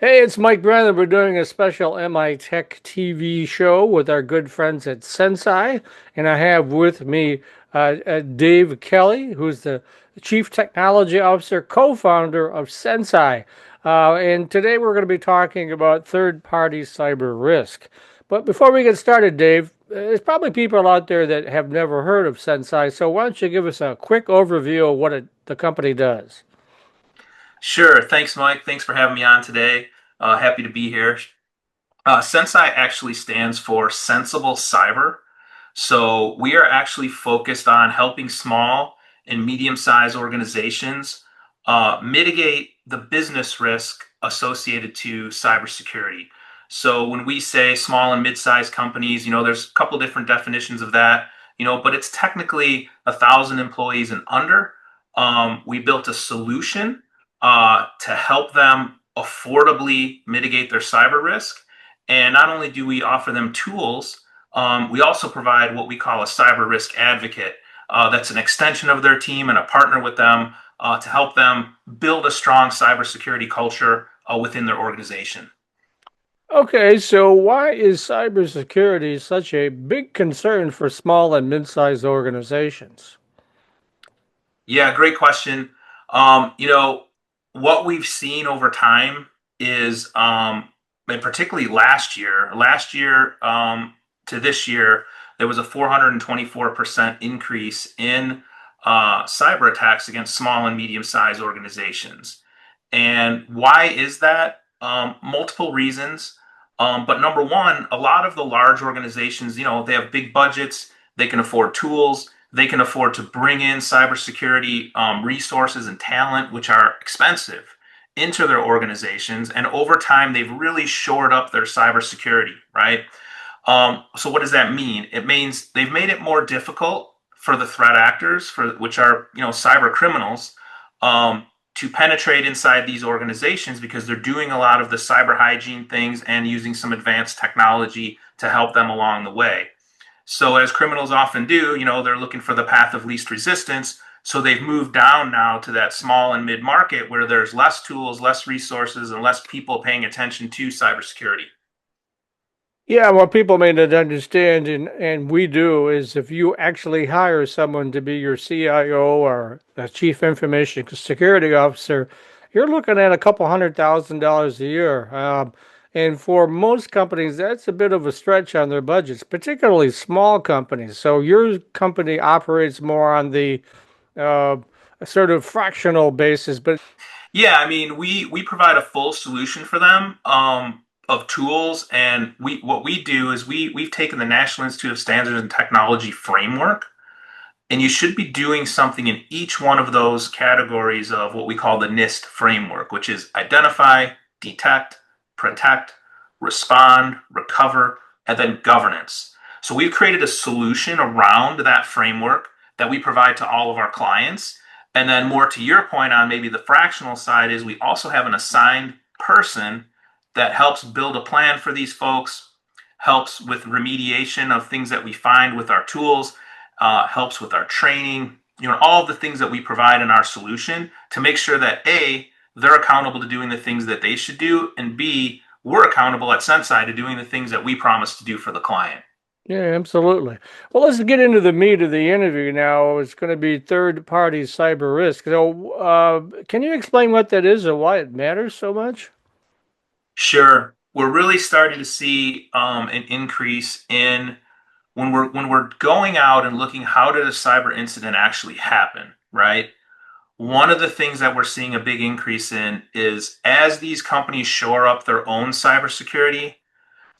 Hey, it's Mike Brennan. We're doing a special MITech TV show with our good friends at SensCy, and I have with me Dave Kelly, who's the Chief Technology Officer, co-founder of SensCy. And today we're going to be talking about third-party cyber risk. But before we get started, Dave, there's probably people out there that have never heard of SensCy, so why don't you give us a quick overview of what the company does? Sure. Thanks, Mike. Thanks for having me on today. Happy to be here. SensCy actually stands for Sensible Cyber. So we are actually focused on helping small and medium-sized organizations mitigate the business risk associated to cybersecurity. So when we say small and mid-sized companies, there's a couple different definitions of that, but it's technically 1,000 employees and under. We built a solution to help them affordably mitigate their cyber risk. And not only do we offer them tools, we also provide what we call a cyber risk advocate. That's an extension of their team and a partner with them to help them build a strong cybersecurity culture within their organization. Okay, so why is cybersecurity such a big concern for small and mid-sized organizations? Yeah, great question. What we've seen over time is, and particularly last year to this year, there was a 424% increase in cyber attacks against small and medium-sized organizations. And why is that? Multiple reasons. But number one, a lot of the large organizations, they have big budgets, they can afford tools, they can afford to bring in cybersecurity resources and talent, which are expensive, into their organizations. And over time, they've really shored up their cybersecurity, right? So what does that mean? It means they've made it more difficult for the threat actors, which are cyber criminals, to penetrate inside these organizations because they're doing a lot of the cyber hygiene things and using some advanced technology to help them along the way. So as criminals often do, they're looking for the path of least resistance. So they've moved down now to that small and mid market where there's less tools, less resources, and less people paying attention to cybersecurity. Yeah, what people may not understand, and we do, is if you actually hire someone to be your CIO or a Chief Information Security Officer, you're looking at a couple $100,000 a year. And for most companies, that's a bit of a stretch on their budgets, particularly small companies. So your company operates more on the uh, sort of fractional basis, but Yeah, I mean, we provide a full solution for them of tools, and we what we do is we've taken the National Institute of Standards and Technology framework, and you should be doing something in each one of those categories of what we call the NIST framework, which is identify, detect, protect, respond, recover, and then governance. So we've created a solution around that framework that we provide to all of our clients. And then more to your point on maybe the fractional side is we also have an assigned person that helps build a plan for these folks, helps with remediation of things that we find with our tools, helps with our training, all of the things that we provide in our solution to make sure that A, they're accountable to doing the things that they should do, and B, we're accountable at SensCy to doing the things that we promise to do for the client. yeah, absolutely. Well, let's get into the meat of the interview now. It's going to be third-party cyber risk. So, can you explain what that is and why it matters so much? Sure, we're really starting to see an increase in when we're going out and looking how did a cyber incident actually happen, right? One of the things that we're seeing a big increase in is as these companies shore up their own cybersecurity,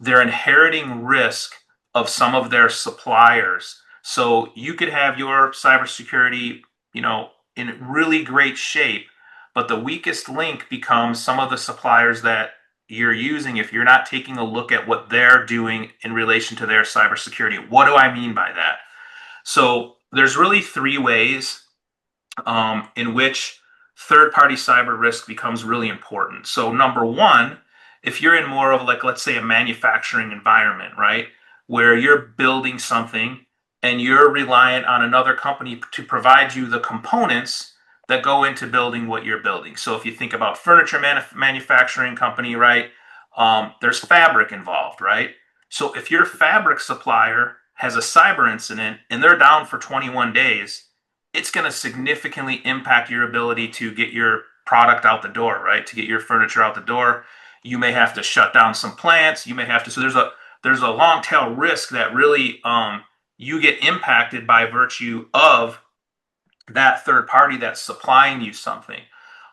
they're inheriting risk of some of their suppliers. So you could have your cybersecurity, in really great shape, but the weakest link becomes some of the suppliers that you're using if you're not taking a look at what they're doing in relation to their cybersecurity. What do I mean by that? So there's really three ways in which third-party cyber risk becomes really important. So number one, if you're in more of like, let's say, a manufacturing environment, right, where you're building something and you're reliant on another company to provide you the components that go into building what you're building. So if you think about furniture manufacturing company, right, there's fabric involved, right? So if your fabric supplier has a cyber incident and they're down for 21 days, it's going to significantly impact your ability to get your product out the door, right? To get your furniture out the door, you may have to shut down some plants. You may have to. So there's a long tail risk that really you get impacted by virtue of that third party that's supplying you something.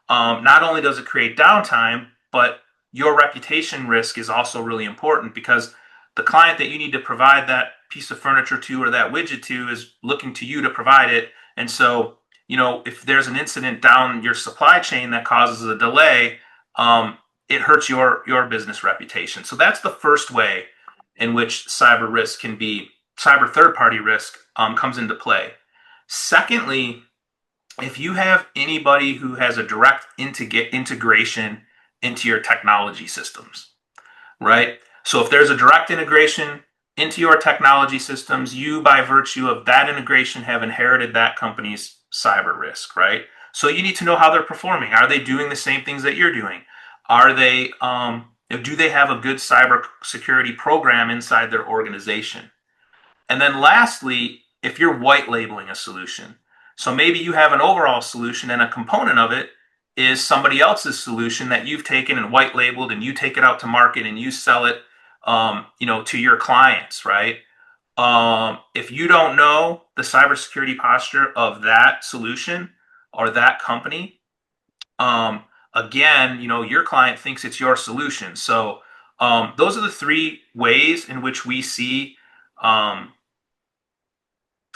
Not only does it create downtime, but your reputation risk is also really important because the client that you need to provide that piece of furniture to or that widget to is looking to you to provide it. And so, if there's an incident down your supply chain that causes a delay, it hurts your business reputation. So that's the first way in which cyber third party risk comes into play. Secondly, if you have anybody who has a direct integration into your technology systems, right? So if there's a direct integration into your technology systems, you, by virtue of that integration, have inherited that company's cyber risk, right? So you need to know how they're performing. Are they doing the same things that you're doing? Are they, do they have a good cyber security program inside their organization? And then lastly, if you're white labeling a solution, so maybe you have an overall solution and a component of it is somebody else's solution that you've taken and white labeled and you take it out to market and you sell it, to your clients, right? If you don't know the cybersecurity posture of that solution or that company, again, your client thinks it's your solution. So those are the three ways in which we see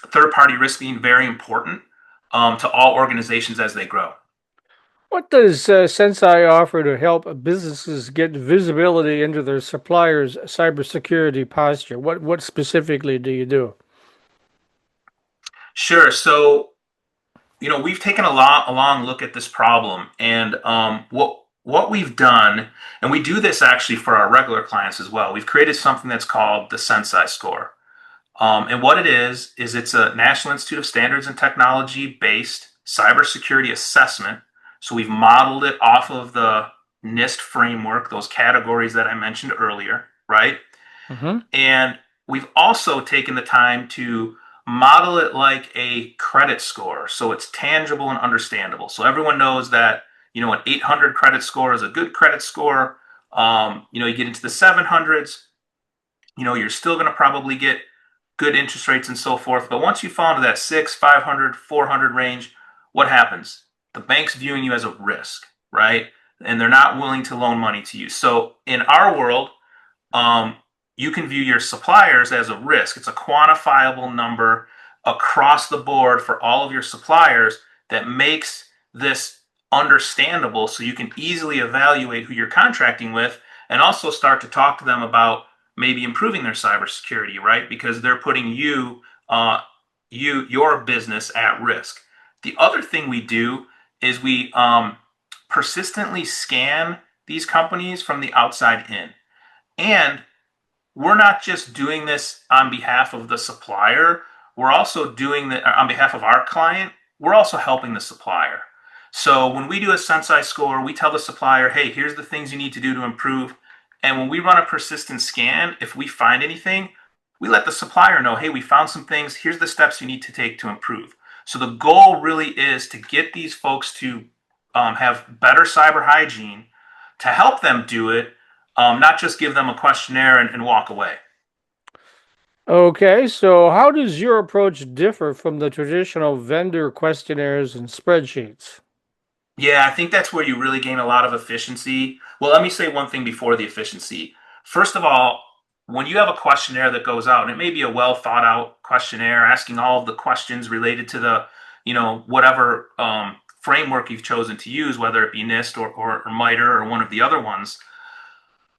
third-party risk being very important to all organizations as they grow. What does SensCy offer to help businesses get visibility into their suppliers' cybersecurity posture? What specifically do you do? Sure. So, we've taken a long look at this problem, and what we've done, and we do this actually for our regular clients as well. We've created something that's called the SensCy Score. And what it is it's a National Institute of Standards and Technology based cybersecurity assessment. So we've modeled it off of the NIST framework, those categories that I mentioned earlier, right? Mm-hmm. And we've also taken the time to model it like a credit score. So it's tangible and understandable. So everyone knows that, an 800 credit score is a good credit score. You get into the 700s, you're still going to probably get good interest rates and so forth. But once you fall into that 600, 500, 400 range, what happens? The bank's viewing you as a risk, right? And they're not willing to loan money to you. So in our world, you can view your suppliers as a risk. It's a quantifiable number across the board for all of your suppliers that makes this understandable so you can easily evaluate who you're contracting with and also start to talk to them about maybe improving their cybersecurity, right? Because they're putting your business at risk. The other thing we do is we persistently scan these companies from the outside in. And we're not just doing this on behalf of the supplier. We're also doing that on behalf of our client. We're also helping the supplier. So when we do a SensCy score, we tell the supplier, hey, here's the things you need to do to improve. And when we run a persistent scan, if we find anything, we let the supplier know, hey, we found some things. Here's the steps you need to take to improve. So the goal really is to get these folks to have better cyber hygiene, to help them do it, not just give them a questionnaire and walk away. Okay, so how does your approach differ from the traditional vendor questionnaires and spreadsheets? Yeah, I think that's where you really gain a lot of efficiency. Well, let me say one thing before the efficiency. First of all, when you have a questionnaire that goes out, and it may be a well thought out questionnaire asking all of the questions related to the, whatever framework you've chosen to use, whether it be NIST or MITRE or one of the other ones.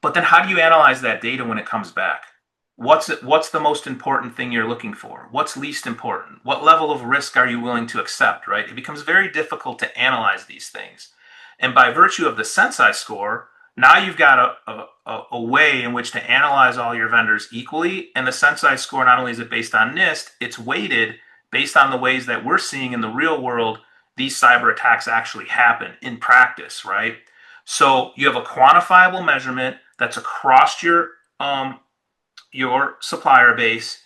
But then how do you analyze that data when it comes back? What's the most important thing you're looking for? What's least important? What level of risk are you willing to accept, right? It becomes very difficult to analyze these things. And by virtue of the SensCy score, now you've got a way in which to analyze all your vendors equally. And the SensCy score, not only is it based on NIST, it's weighted based on the ways that we're seeing in the real world these cyber attacks actually happen in practice, right? So you have a quantifiable measurement that's across your supplier base.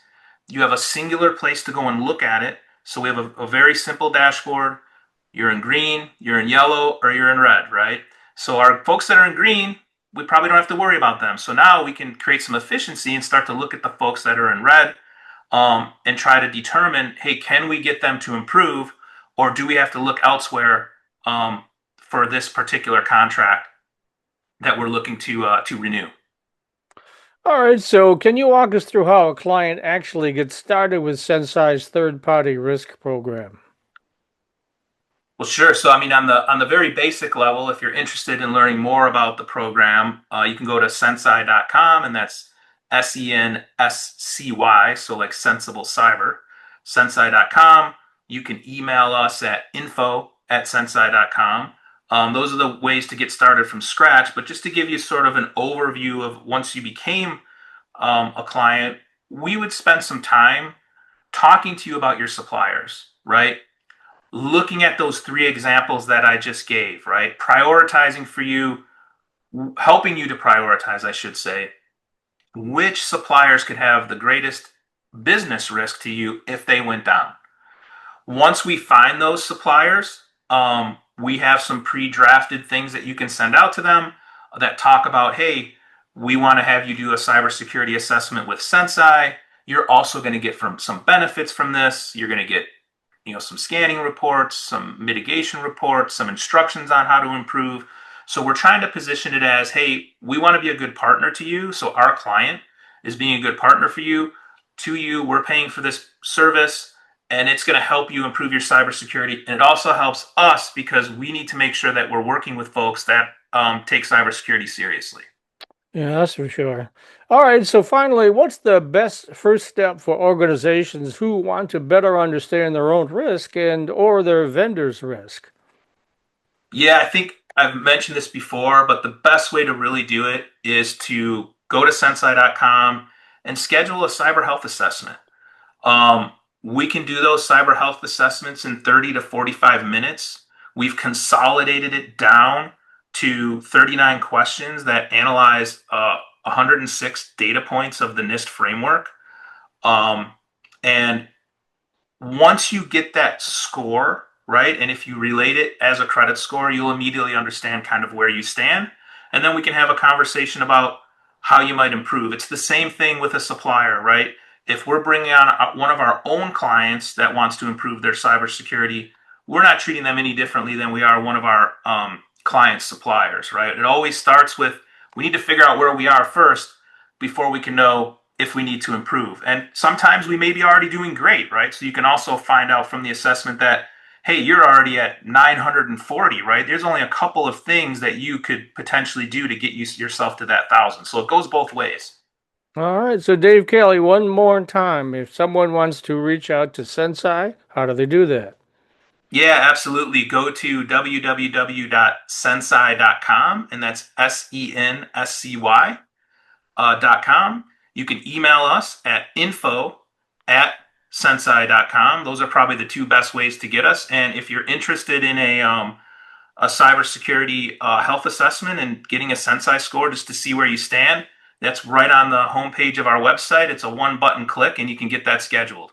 You have a singular place to go and look at it. So we have a very simple dashboard. You're in green, you're in yellow, or you're in red, right? So our folks that are in green, we probably don't have to worry about them. So now we can create some efficiency and start to look at the folks that are in red, and try to determine, hey, can we get them to improve, or do we have to look elsewhere for this particular contract that we're looking to renew? All right, so can you walk us through how a client actually gets started with SensCy's third-party risk program? Well, sure. So, I mean, on the very basic level, if you're interested in learning more about the program, you can go to SensCy.com, and that's SENSCY, so like sensible cyber, SensCy.com. You can email us at info@SensCy.com. Those are the ways to get started from scratch. But just to give you sort of an overview of once you became a client, we would spend some time talking to you about your suppliers, right? Looking at those three examples that I just gave, right? Prioritizing for you, helping you to prioritize, I should say, which suppliers could have the greatest business risk to you if they went down. Once we find those suppliers, we have some pre-drafted things that you can send out to them that talk about, hey, we want to have you do a cybersecurity assessment with SensCy. You're also going to get some benefits from this. You're going to get some scanning reports, some mitigation reports, some instructions on how to improve. So we're trying to position it as, hey, we want to be a good partner to you. So our client is being a good partner for you, to you. We're paying for this service, and it's going to help you improve your cybersecurity. And it also helps us because we need to make sure that we're working with folks that take cybersecurity seriously. Yeah, that's for sure. All right, so finally, what's the best first step for organizations who want to better understand their own risk and or their vendor's risk? Yeah, I think I've mentioned this before, but the best way to really do it is to go to SensCy.com and schedule a cyber health assessment. We can do those cyber health assessments in 30 to 45 minutes. We've consolidated it down to 39 questions that analyze 106 data points of the NIST framework. And once you get that score, right, and if you relate it as a credit score, you'll immediately understand kind of where you stand. And then we can have a conversation about how you might improve. It's the same thing with a supplier, right? If we're bringing on one of our own clients that wants to improve their cybersecurity, we're not treating them any differently than we are one of our client suppliers, right? It always starts with, we need to figure out where we are first before we can know if we need to improve. And sometimes we may be already doing great, right? So you can also find out from the assessment that, hey, you're already at 940, right? There's only a couple of things that you could potentially do to get yourself to that 1,000. So it goes both ways. All right, so Dave Kelly, one more time. If someone wants to reach out to SensCy, how do they do that? Yeah, absolutely. Go to www.senscy.com, and that's SENSCY.com. You can email us at info@senscy.com. Those are probably the two best ways to get us. And if you're interested in a cybersecurity health assessment and getting a SensCy score just to see where you stand, that's right on the homepage of our website. It's a one button click, and you can get that scheduled.